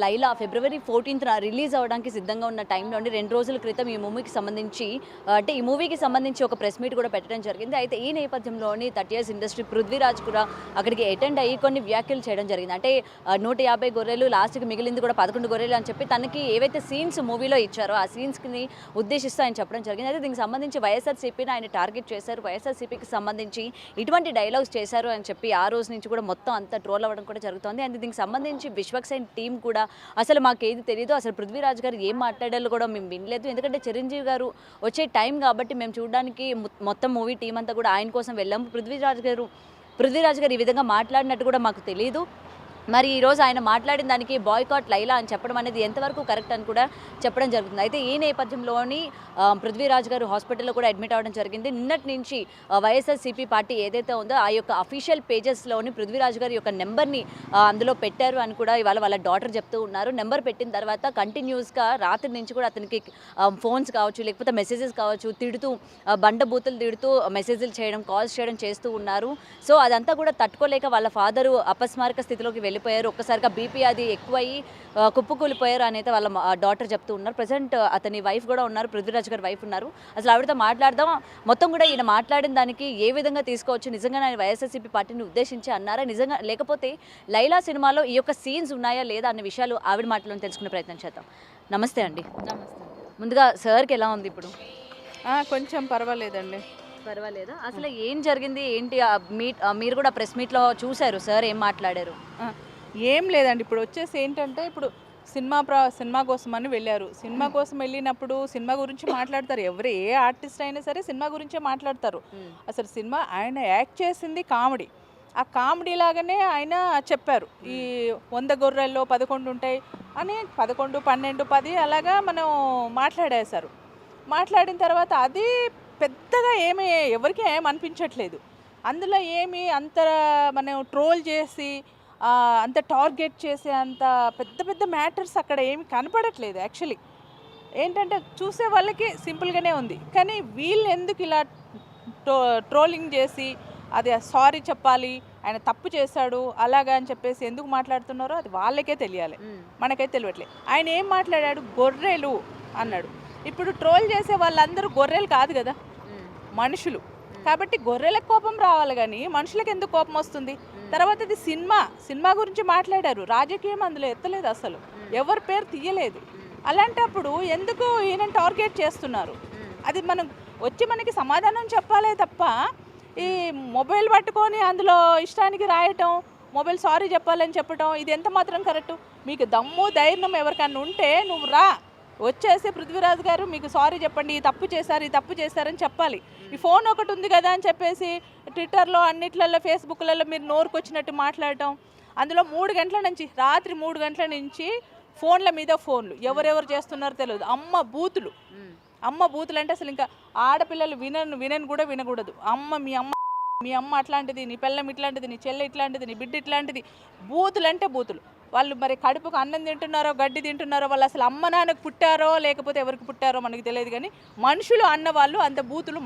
లైలా ఫిబ్రవరి 14న release అవ్వడానికి సిద్ధంగా ఉన్న టైంలోని 2 రోజుల క్రితం ఈ మూవీకి సంబంధించి ఒక ప్రెస్ మీట్ కూడా పెట్టడం జరిగింది. అయితే ఈ నేపథ్యంలోని 30 ఇయర్స్ ఇండస్ట్రీ పృథ్వీరాజ్ కూడా అక్కడికి అటెండ్ అయ్యి కొన్ని వ్యాఖ్యలు చేయడం జరిగింది. అంటే 150 గొర్రెలు లాస్ట్కి మిగిలింది కూడా 11 గొర్రెలు అని చెప్పి తనకి ఏవైతే సీన్స్ మూవీలో ఇచ్చారో ఆ సీన్స్ని ఉద్దేశిస్తూ ఆయన చెప్పడం జరిగింది. అయితే దీనికి సంబంధించి వైఎస్ఆర్సీపీని ఆయన టార్గెట్ చేశారు. వైఎస్ఆర్సీపీకి సంబంధించి ఇటువంటి డైలాగ్స్ చేశారు అని చెప్పి ఆ రోజు నుంచి కూడా మొత్తం అంతా ట్రోల్ అవ్వడం కూడా జరుగుతుంది. అండ్ దీనికి సంబంధించి విశ్వక్సేన్ టీం కూడా అసలు మాకేది తెలియదు, అసలు పృథ్వీరాజ్ గారు ఏం మాట్లాడాలో కూడా మేము వినలేదు, ఎందుకంటే చిరంజీవి గారు వచ్చే టైం కాబట్టి మేము చూడడానికి మొత్తం మూవీ టీం అంతా కూడా ఆయన కోసం వెళ్ళాము. పృథ్వీరాజ్ గారు ఈ విధంగా మాట్లాడినట్టు కూడా మాకు తెలియదు. మరి ఈరోజు ఆయన మాట్లాడిన దానికి బాయ్కాట్ లైలా అని చెప్పడం అనేది ఎంతవరకు కరెక్ట్ అని కూడా చెప్పడం జరుగుతుంది. అయితే ఈ నేపథ్యంలోని పృథ్వీరాజ్ గారు హాస్పిటల్లో కూడా అడ్మిట్ అవ్వడం జరిగింది. నిన్నటి నుంచి వైఎస్ఆర్సీపీ పార్టీ ఏదైతే ఉందో ఆ యొక్క అఫీషియల్ పేజెస్లోని పృథ్వీరాజ్ గారి యొక్క నెంబర్ని అందులో పెట్టారు అని కూడా ఇవాళ వాళ్ళ డాటర్ చెప్తూ ఉన్నారు. నెంబర్ పెట్టిన తర్వాత కంటిన్యూస్గా రాత్రి నుంచి కూడా అతనికి ఫోన్స్ కావచ్చు, లేకపోతే మెసేజెస్ కావచ్చు, తిడుతూ బండబూతులు తిడుతూ మెసేజ్లు చేయడం, కాల్స్ చేయడం చేస్తూ ఉన్నారు. సో అదంతా కూడా తట్టుకోలేక వాళ్ళ ఫాదరు అపస్మారక స్థితిలోకి వెళ్ళిపోయారు. ఒక్కసారిగా బీపీ అది ఎక్కువయ్యి కుప్పకూలిపోయారు అనేది వాళ్ళ డాటర్ చెప్తూ ఉన్నారు. ప్రజెంట్ అతని వైఫ్ కూడా ఉన్నారు, పృథ్వీరాజ్ గారి వైఫ్ ఉన్నారు. అసలు ఆవిడతో మాట్లాడదాం, మొత్తం కూడా ఈయన మాట్లాడిన దానికి ఏ విధంగా తీసుకోవచ్చు, నిజంగా ఆయన వైఎస్ఆర్సీపీ పార్టీని ఉద్దేశించి అన్నారా, నిజంగా లేకపోతే లైలా సినిమాలో ఈ యొక్క సీన్స్ ఉన్నాయా లేదా అన్న విషయాలు ఆవిడ మాటలను తెలుసుకునే ప్రయత్నం చేద్దాం. నమస్తే అండి. నమస్తే. ముందుగా సార్కి ఎలా ఉంది ఇప్పుడు? కొంచెం పర్వాలేదండి. పర్వాలేదా? అసలు ఏం జరిగింది ఏంటి? మీరు కూడా ప్రెస్ మీట్లో చూశారు, సార్ ఏం మాట్లాడారు? ఏం లేదండి. ఇప్పుడు వచ్చేసి ఏంటంటే, ఇప్పుడు సినిమా కోసం అని వెళ్ళారు. సినిమా కోసం వెళ్ళినప్పుడు సినిమా గురించి మాట్లాడతారు. ఏ ఆర్టిస్ట్ అయినా సరే సినిమా గురించే మాట్లాడతారు. అసలు సినిమా ఆయన యాక్ట్ చేసింది కామెడీ. ఆ కామెడీ లాగానే ఆయన చెప్పారు, ఈ 100 గొర్రెల్లో 11 ఉంటాయి అని 11, 12, 10 అలాగా మనం మాట్లాడేశారు. మాట్లాడిన తర్వాత అది పెద్దగా ఎవరికి అనిపించట్లేదు. అందులో అంత మనం ట్రోల్ చేసి అంత టార్గెట్ చేసే అంత పెద్ద పెద్ద మ్యాటర్స్ అక్కడ ఏమి కనపడట్లేదు. యాక్చువల్లీ ఏంటంటే చూసే వాళ్ళకి సింపుల్గానే ఉంది, కానీ వీళ్ళు ఎందుకు ఇలా ట్రోలింగ్ చేసి అది సారీ చెప్పాలి, ఆయన తప్పు చేశాడు అలాగా అని చెప్పేసి ఎందుకు మాట్లాడుతున్నారో అది వాళ్ళకే తెలియాలి, మనకైతే తెలియట్లేదు. ఆయన ఏం మాట్లాడాడు? గొర్రెలు అన్నాడు. ఇప్పుడు ట్రోల్ చేసే వాళ్ళందరూ గొర్రెలు కాదు కదా, మనుషులు. కాబట్టి గొర్రెలకు కోపం రావాలి, కానీ మనుషులకు ఎందుకు కోపం వస్తుంది? తర్వాత ఇది సినిమా గురించి మాట్లాడారు, రాజకీయం అందులో ఎత్తలేదు, అసలు ఎవరి పేరు తీయలేదు. అలాంటప్పుడు ఎందుకు ఈయన టార్గెట్ చేస్తున్నారు? అది మనం మనకి సమాధానం చెప్పాలే తప్ప ఈ మొబైల్ పట్టుకొని అందులో ఇష్టానికి రాయటం, మొబైల్ సారీ చెప్పాలని చెప్పటం, ఇది ఎంత మాత్రం కరెక్టు? మీకు దమ్ము ధైర్యం ఎవరికన్నా ఉంటే నువ్వు వచ్చేసి పృథ్వీరాజ్ గారు మీకు సారీ చెప్పండి, ఈ తప్పు చేశారని చెప్పాలి. ఈ ఫోన్ ఒకటి ఉంది కదా అని చెప్పేసి ట్విట్టర్లో అన్నిట్లలో ఫేస్బుక్లలో మీరు నోరుకు వచ్చినట్టు మాట్లాడటం, అందులో 3 గంటల నుంచి రాత్రి 3 గంటల నుంచి ఫోన్ల మీద ఫోన్లు ఎవరెవరు చేస్తున్నారో తెలియదు. అమ్మ బూతులు అంటే అసలు ఇంకా ఆడపిల్లలు వినను కూడా వినకూడదు. మీ అమ్మ అట్లాంటిది, నీ పిల్లం ఇట్లాంటిది, నీ చెల్లె ఇట్లాంటిది, నీ బిడ్డ ఇట్లాంటిది, బూతులు అంటే బూతులు. వాళ్ళు మరి కడుపుకు అన్నం తింటున్నారో గడ్డి తింటున్నారో, వాళ్ళు అసలు అమ్మ నాన్నకు పుట్టారో లేకపోతే ఎవరికి పుట్టారో మనకు తెలియదు, కానీ మనుషులు అన్నవాళ్ళు అంత బూతులు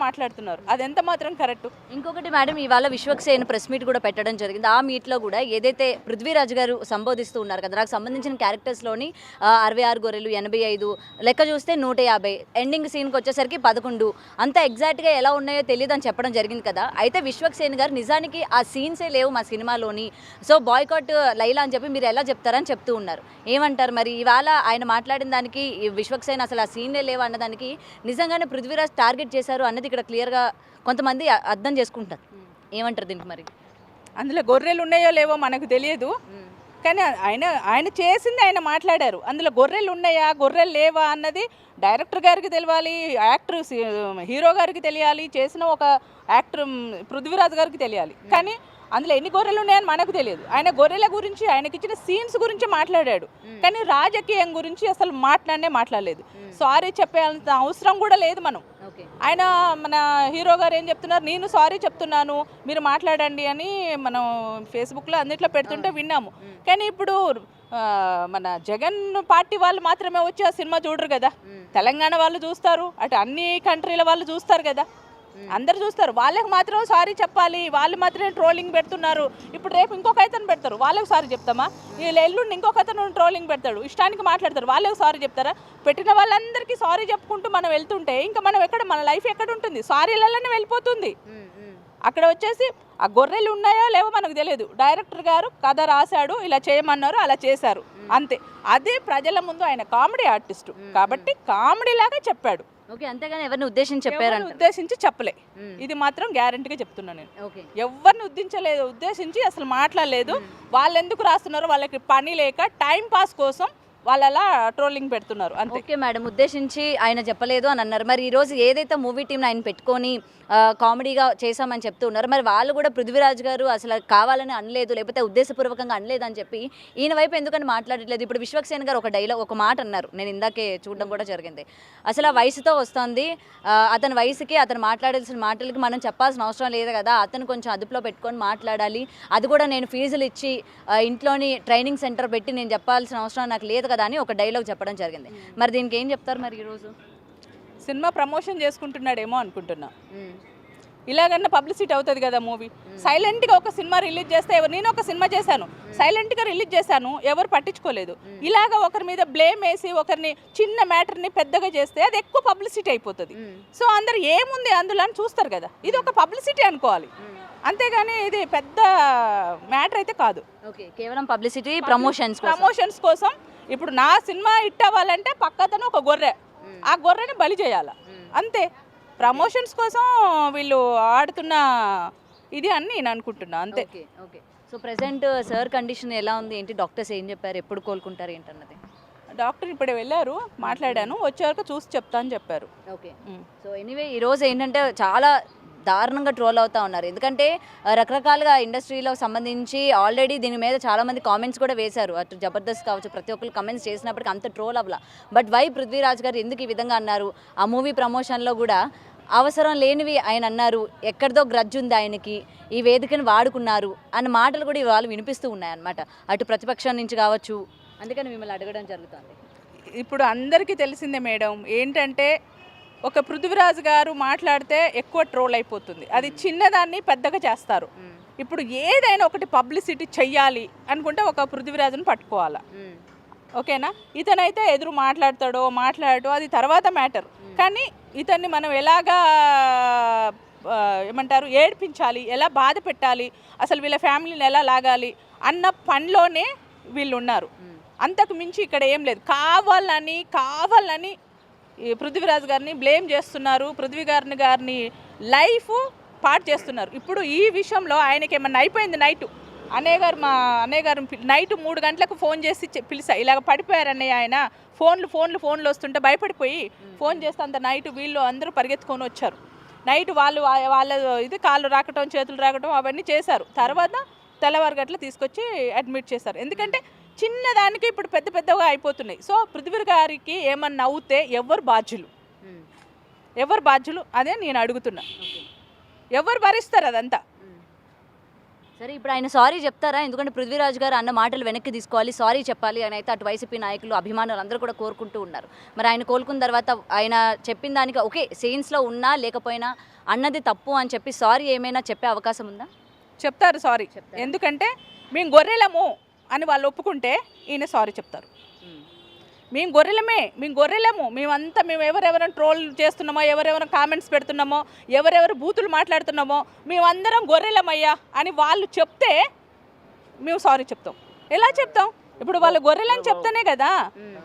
మాట్లాడుతున్నారు. అది ఎంత మాత్రం కరెక్ట్? ఇంకొకటి మేడం, ఇవాళ విశ్వక్సేన్ ప్రెస్ మీట్ కూడా పెట్టడం జరిగింది. ఆ మీట్లో కూడా ఏదైతే పృథ్వీరాజ్ గారు సంబోధిస్తూ ఉన్నారు కదా, నాకు సంబంధించిన క్యారెక్టర్స్లోని 66 గొర్రెలు, 85 లెక్క చూస్తే 150, ఎండింగ్ సీన్కి వచ్చేసరికి 11, అంతా ఎగ్జాక్ట్గా ఎలా ఉన్నాయో తెలియదు అని చెప్పడం జరిగింది కదా. అయితే విశ్వక్సేన్ గారు నిజానికి ఆ సీన్సే లేవు మా సినిమాలోని, సో బాయ్కాట్ లైలా అని చెప్పి మీరు ఎలా చెప్తారని చెప్తూ ఉన్నారు. ఏమంటారు మరి? ఇవాళ ఆయన మాట్లాడిన దానికి విశ్వక్సేన్ అసలు ఆ సీన్లే లేవు అన్నదానికి నిజంగానే పృథ్వీరాజ్ టార్గెట్ చేశారు అన్నది ఇక్కడ క్లియర్గా కొంతమంది అర్థం చేసుకుంటారు. ఏమంటారు దీనికి మరి? అందులో గొర్రెలు ఉన్నాయో లేవో మనకు తెలియదు, కానీ ఆయన చేసింది ఆయన మాట్లాడారు. అందులో గొర్రెలు ఉన్నాయా గొర్రెలు లేవా అన్నది డైరెక్టర్ గారికి తెలియాలి, హీరో గారికి తెలియాలి, చేసిన ఒక యాక్టర్ పృథ్వీరాజ్ గారికి తెలియాలి. కానీ అందులో ఎన్ని గొర్రెలు ఉన్నాయని మనకు తెలియదు. ఆయన గొర్రెల గురించి, ఆయనకి ఇచ్చిన సీన్స్ గురించి మాట్లాడాడు, కానీ రాజకీయం గురించి అసలు మాట్లాడలేదు. సారీ చెప్పేంత అవసరం కూడా లేదు. మన హీరో గారు ఏం చెప్తున్నారు, నేను సారీ చెప్తున్నాను మీరు మాట్లాడండి అని మనం ఫేస్బుక్లో అన్నిట్లో పెడుతుంటే విన్నాము. కానీ ఇప్పుడు మన జగన్ పార్టీ వాళ్ళు మాత్రమే వచ్చి ఆ సినిమా చూడరు కదా, తెలంగాణ వాళ్ళు చూస్తారు, అటు అన్ని కంట్రీల వాళ్ళు చూస్తారు కదా. అందరు చూస్తారు, వాళ్ళకి మాత్రం సారీ చెప్పాలి, వాళ్ళు మాత్రమే ట్రోలింగ్ పెడుతున్నారు. ఇప్పుడు రేపు ఇంకొక అతను పెడతారు, వాళ్ళకి సారీ చెప్తామా? వీళ్ళు ఎల్లుండి ఇంకొక అతను ట్రోలింగ్ పెడతాడు, ఇష్టానికి మాట్లాడతారు, వాళ్ళకి సారీ చెప్తారా? పెట్టిన వాళ్ళందరికీ సారీ చెప్పుకుంటూ మనం వెళ్తుంటే ఇంకా మనం ఎక్కడ, మన లైఫ్ ఎక్కడ ఉంటుంది? సారీలలోనే వెళ్ళిపోతుంది. అక్కడ వచ్చేసి ఆ గొర్రెలు ఉన్నాయో లేవో మనకు తెలియదు. డైరెక్టర్ గారు కథ రాశాడు, ఇలా చేయమన్నారు, అలా చేశారు, అంతే. అదే ప్రజల ముందు ఆయన కామెడీ ఆర్టిస్టు కాబట్టి కామెడీ లాగా చెప్పాడు. ఓకే, అంతేగాని ఎవరిని ఉద్దేశించి చెప్పారంట? ఉద్దేశించి చెప్పలే, ఇది మాత్రం గ్యారంటీగా చెప్తున్నాను నేను. ఓకే, ఎవరిని ఉద్దేశించి అసలు మాట్లాడలేదు. వాళ్ళు ఎందుకు రాస్తున్నారో, వాళ్ళకి పని లేక టైం పాస్ కోసం వాళ్ళు అలా ట్రోలింగ్ పెడుతున్నారు అంతే. ఓకే మేడం, ఉద్దేశించి ఆయన చెప్పలేదు అని అన్నారు. మరి ఈరోజు ఏదైతే మూవీ టీంని ఆయన పెట్టుకొని కామెడీగా చేశామని చెప్తూ ఉన్నారు, మరి వాళ్ళు కూడా పృథ్వీరాజ్ గారు అసలు కావాలని అనలేదు, లేకపోతే ఉద్దేశపూర్వకంగా అనలేదు అని చెప్పి ఈయన వైపు ఎందుకని మాట్లాడట్లేదు? ఇప్పుడు విశ్వక్సేన్ గారు ఒక మాట అన్నారు, నేను ఇందాకే చూడడం కూడా జరిగింది. అసలు ఆ వయసుతో వస్తుంది, అతని వయసుకి అతను మాట్లాడాల్సిన మాటలకి మనం చెప్పాల్సిన అవసరం లేదు కదా, అతను కొంచెం అదుపులో పెట్టుకొని మాట్లాడాలి, అది కూడా నేను ఫీజులు ఇచ్చి ఇంట్లోని ట్రైనింగ్ సెంటర్ పెట్టి నేను చెప్పాల్సిన అవసరం నాకు లేదు కదా అని ఒక డైలాగ్ చెప్పడం జరిగింది. మరి దీనికి ఏం చెప్తారు మరి ఈరోజు? సినిమా ప్రమోషన్ చేసుకుంటున్నాడేమో అనుకుంటున్నా. ఇలాగన్నా పబ్లిసిటీ అవుతుంది కదా మూవీ. సైలెంట్గా ఒక సినిమా రిలీజ్ చేస్తే, నేను ఒక సినిమా చేశాను, సైలెంట్గా రిలీజ్ చేశాను, ఎవరు పట్టించుకోలేదు. ఇలాగ ఒకరి మీద బ్లేమ్ వేసి ఒకరిని చిన్న మ్యాటర్ని పెద్దగా చేస్తే అది ఎక్కువ పబ్లిసిటీ అయిపోతుంది. సో అందరు ఏముంది అందులో అని చూస్తారు కదా, ఇది ఒక పబ్లిసిటీ అనుకోవాలి, అంతేగాని ఇది పెద్ద మ్యాటర్ అయితే కాదు. ఓకే, కేవలం పబ్లిసిటీ ప్రమోషన్స్ కోసం. ఇప్పుడు నా సినిమా హిట్ అవ్వాలంటే పక్కతను ఒక గొర్రె, ఆ గొర్రెని బలి చేయాల, అంతే. ప్రమోషన్స్ కోసం వీళ్ళు ఆడుతున్న ఇది అని నేను అనుకుంటున్నా, అంతే. Okay okay, so present sir condition ఎలా ఉంది ఏంటి? డాక్టర్స్ ఏం చెప్పారు, ఎప్పుడు కోలుకుంటారు ఏంటన్నది? డాక్టర్ ఇప్పుడే వెళ్ళారు, మాట్లాడాను, వచ్చే వరకు చూసి చెప్తా అని చెప్పారు. ఓకే, సో ఎనీవే ఈరోజు ఏంటంటే చాలా దారుణంగా ట్రోల్ అవుతూ ఉన్నారు, ఎందుకంటే రకరకాలుగా ఇండస్ట్రీలో సంబంధించి ఆల్రెడీ దీని మీద చాలామంది కామెంట్స్ కూడా వేశారు, అటు జబర్దస్త్ కావచ్చు, ప్రతి ఒక్కరు కామెంట్స్ చేసినప్పటికీ అంత ట్రోల్ అవ్వాల. బట్ వై పృథ్వీరాజ్ గారు ఎందుకు ఈ విధంగా అన్నారు? ఆ మూవీ ప్రమోషన్లో కూడా అవసరం లేనివి ఆయన అన్నారు, ఎక్కడిదో గ్రడ్జ్ ఉంది ఆయనకి, ఈ వేదికను వాడుకున్నారు అన్న మాటలు కూడా ఇవాళ వినిపిస్తూ ఉన్నాయన్నమాట, అటు ప్రతిపక్షం నుంచి కావచ్చు. అందుకని మిమ్మల్ని అడగడం జరుగుతుంది. ఇప్పుడు అందరికీ తెలిసిందే మేడం, ఏంటంటే ఒక పృథ్వీరాజ్ గారు మాట్లాడితే ఎక్కువ ట్రోల్ అయిపోతుంది, అది చిన్నదాన్ని పెద్దగా చేస్తారు. ఇప్పుడు ఏదైనా ఒకటి పబ్లిసిటీ చెయ్యాలి అనుకుంటే ఒక పృథ్వీరాజును పట్టుకోవాలా, ఓకేనా? ఇతనైతే ఎదురు మాట్లాడతాడో అది తర్వాత మ్యాటర్, కానీ ఇతన్ని మనం ఎలాగా ఏమంటారు ఏడిపించాలి, ఎలా బాధ పెట్టాలి, అసలు వీళ్ళ ఫ్యామిలీని ఎలా లాగాలి అన్న పనిలోనే వీళ్ళు ఉన్నారు. అంతకు మించి ఇక్కడ ఏం లేదు. కావాలని పృథ్వీరాజ్ గారిని బ్లేమ్ చేస్తున్నారు, పృథ్వీ గారిని లైఫ్ పాడు చేస్తున్నారు. ఇప్పుడు ఈ విషయంలో ఆయనకి ఏమన్నా అయిపోయింది, మా అన్నయ్య గారు నైట్ 3 గంటలకు ఫోన్ చేసి పిలిచా, ఇలాగ పడిపోయారు అన్నయ్య, ఆయన ఫోన్లు వస్తుంటే భయపడిపోయి ఫోన్ చేస్తే అంత నైట్ వీళ్ళు అందరూ పరిగెత్తుకొని వచ్చారు. నైట్ వాళ్ళ ఇది కాళ్ళు రాకటం, చేతులు రాకటం అవన్నీ చేశారు. తర్వాత తెల్లవారు గట్ల తీసుకొచ్చి అడ్మిట్ చేశారు. ఎందుకంటే చిన్నదానికి ఇప్పుడు పెద్దగా అయిపోతున్నాయి. సో పృథ్వీ గారికి ఏమన్నా అవుతే ఎవరు బాధ్యులు అదే నేను అడుగుతున్నా. ఎవరు భరిస్తారు అదంతా? సరే, ఇప్పుడు ఆయన సారీ చెప్తారా? ఎందుకంటే పృథ్వీరాజ్ గారు అన్న మాటలు వెనక్కి తీసుకోవాలి, సారీ చెప్పాలి అని అయితే అటు వైసీపీ నాయకులు, అభిమానులు అందరూ కూడా కోరుకుంటూ ఉన్నారు. మరి ఆయన కోలుకున్న తర్వాత ఆయన చెప్పిన దానికి ఓకే, సీన్స్లో ఉన్నా లేకపోయినా అన్నది తప్పు అని చెప్పి సారీ ఏమైనా చెప్పే అవకాశం ఉందా? చెప్తారు సారీ, ఎందుకంటే మేము గొర్రెలము అని వాళ్ళు ఒప్పుకుంటే ఈయన సారీ చెప్తారు. మేము గొర్రెలము, మేము ఎవరెవరైనా ట్రోల్ చేస్తున్నామో, ఎవరెవరైనా కామెంట్స్ పెడుతున్నామో, ఎవరెవరు బూతులు మాట్లాడుతున్నామో, మేమందరం గొర్రెలమయ్యా అని వాళ్ళు చెప్తే మేము సారీ చెప్తాం. ఎలా చెప్తాం? ఇప్పుడు వాళ్ళు గొర్రెలని చెప్తానే కదా.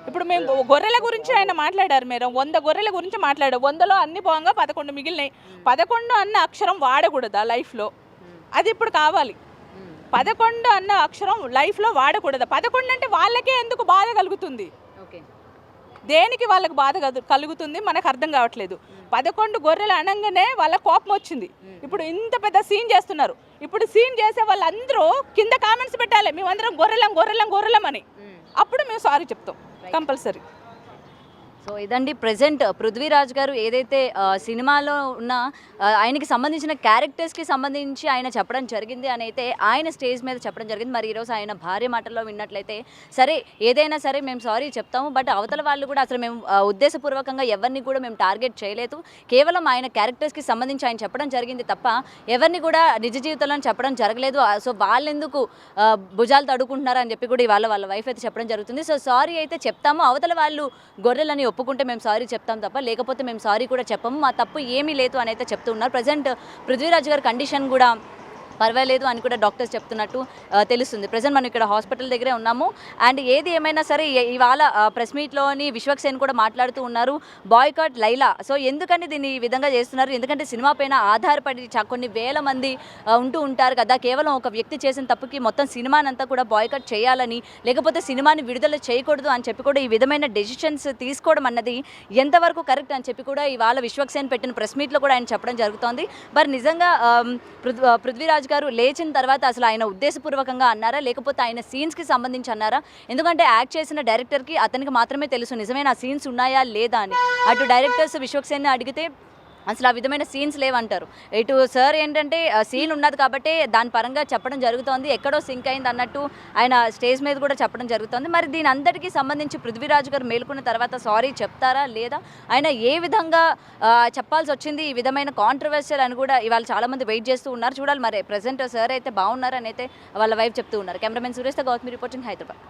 ఇప్పుడు మేము గొర్రెల గురించి ఆయన మాట్లాడారు, మీరు 100 గొర్రెల గురించి మాట్లాడారు, 100లో అన్ని పోగా 11 మిగిలినాయి. 11 అన్న అక్షరం వాడకూడదా లైఫ్లో? అది ఇప్పుడు కావాలి. 11 అన్న అక్షరం లైఫ్లో వాడకూడదా? 11 అంటే వాళ్ళకే ఎందుకు బాధ కలుగుతుంది? దేనికి వాళ్ళకి బాధ కలుగుతుంది మనకు అర్థం కావట్లేదు. 11 గొర్రెలు అనగానే వాళ్ళ కోపం వచ్చింది. ఇప్పుడు ఇంత పెద్ద సీన్ చేస్తున్నారు. ఇప్పుడు సీన్ చేసే వాళ్ళందరూ కింద కామెంట్స్ పెట్టాలి, మేమందరం గొర్రెలం అని. అప్పుడు మేము సారీ చెప్తాం కంపల్సరీ. సో ఇదండి ప్రెజెంట్ పృథ్వీరాజ్ గారు ఏదైతే సినిమాలో ఉన్న ఆయనకి సంబంధించిన క్యారెక్టర్స్కి సంబంధించి ఆయన చెప్పడం జరిగింది అని అయితే ఆయన స్టేజ్ మీద చెప్పడం జరిగింది. మరి ఈరోజు ఆయన భార్య మాటల్లో విన్నట్లయితే సరే ఏదైనా సరే మేము సారీ చెప్తాము, బట్ అవతల వాళ్ళు కూడా అసలు మేము ఉద్దేశపూర్వకంగా ఎవరిని కూడా మేము టార్గెట్ చేయలేదు, కేవలం ఆయన క్యారెక్టర్స్కి సంబంధించి ఆయన చెప్పడం జరిగింది తప్ప ఎవరిని కూడా నిజ జీవితంలో చెప్పడం జరగలేదు. సో వాళ్ళెందుకు భుజాలు తడుకుంటున్నారు అని చెప్పి కూడా వాళ్ళ వైఫ్ అయితే చెప్పడం జరుగుతుంది. సో సారీ అయితే చెప్తాము, అవతల వాళ్ళు గొర్రెలని ఒప్పుకుంటే మేము సారీ చెప్తాం తప్ప లేకపోతే మేము సారీ కూడా చెప్పము, మా తప్పు ఏమీ లేదు అని అయితే చెప్తున్నారు. ప్రజెంట్ పృథ్వీరాజ్ గారి కండిషన్ కూడా పర్వాలేదు అని కూడా డాక్టర్స్ చెప్తున్నట్టు తెలుస్తుంది. ప్రజెంట్ మనం ఇక్కడ హాస్పిటల్ దగ్గరే ఉన్నాము. అండ్ ఏది ఏమైనా సరే ఇవాళ ప్రెస్ మీట్లోని విశ్వక్సేన్ కూడా మాట్లాడుతూ ఉన్నారు, బాయ్కాట్ లైలా. సో ఎందుకని దీన్ని ఈ విధంగా చేస్తున్నారు, ఎందుకంటే సినిమా పైన ఆధారపడి కొన్ని వేల మంది ఉంటూ ఉంటారు కదా, కేవలం ఒక వ్యక్తి చేసిన తప్పుకి మొత్తం సినిమానంతా కూడా బాయ్కాట్ చేయాలని లేకపోతే సినిమాని విడుదల చేయకూడదు అని చెప్పి కూడా ఈ విధమైన డెసిషన్స్ తీసుకోవడం అన్నది ఎంతవరకు కరెక్ట్ అని చెప్పి కూడా ఇవాళ విశ్వక్సేన్ పెట్టిన ప్రెస్ మీట్లో కూడా ఆయన చెప్పడం జరుగుతోంది. మరి నిజంగా పృథ్వీరాజ్ గారు లేచిన తర్వాత అసలు ఆయన ఉద్దేశపూర్వకంగా అన్నారా లేకపోతే ఆయన సీన్స్కి సంబంధించి అన్నారా, ఎందుకంటే యాక్ట్ చేసిన డైరెక్టర్కి అతనికి మాత్రమే తెలుసు నిజమైన సీన్స్ ఉన్నాయా లేదా అని. అటు డైరెక్టర్స్ విశ్వక్సేన్ని అడిగితే అసలు ఆ విధమైన సీన్స్ లేవంటారు, ఇటు సార్ ఏంటంటే సీన్ ఉన్నది కాబట్టి దాని పరంగా చెప్పడం జరుగుతోంది, ఎక్కడో సింక్ అయింది అన్నట్టు ఆయన స్టేజ్ మీద కూడా చెప్పడం జరుగుతుంది. మరి దీని అందరికీ సంబంధించి పృథ్వీరాజ్ గారు మేలుకున్న తర్వాత సారీ చెప్తారా లేదా, ఆయన ఏ విధంగా చెప్పాల్సి వచ్చింది, ఈ విధమైన కాంట్రవర్షియల్ అని కూడా ఇవాళ చాలామంది వెయిట్ చేస్తూ ఉన్నారు. చూడాలి మరి. ప్రజెంట్ సార్ అయితే బాగున్నారని అయితే వాళ్ళ వైఫ్ చెప్తూ ఉన్నారు. కెమెరామెన్ సురేష్తో గౌతమి రిపోర్టింగ్, హైదరాబాద్.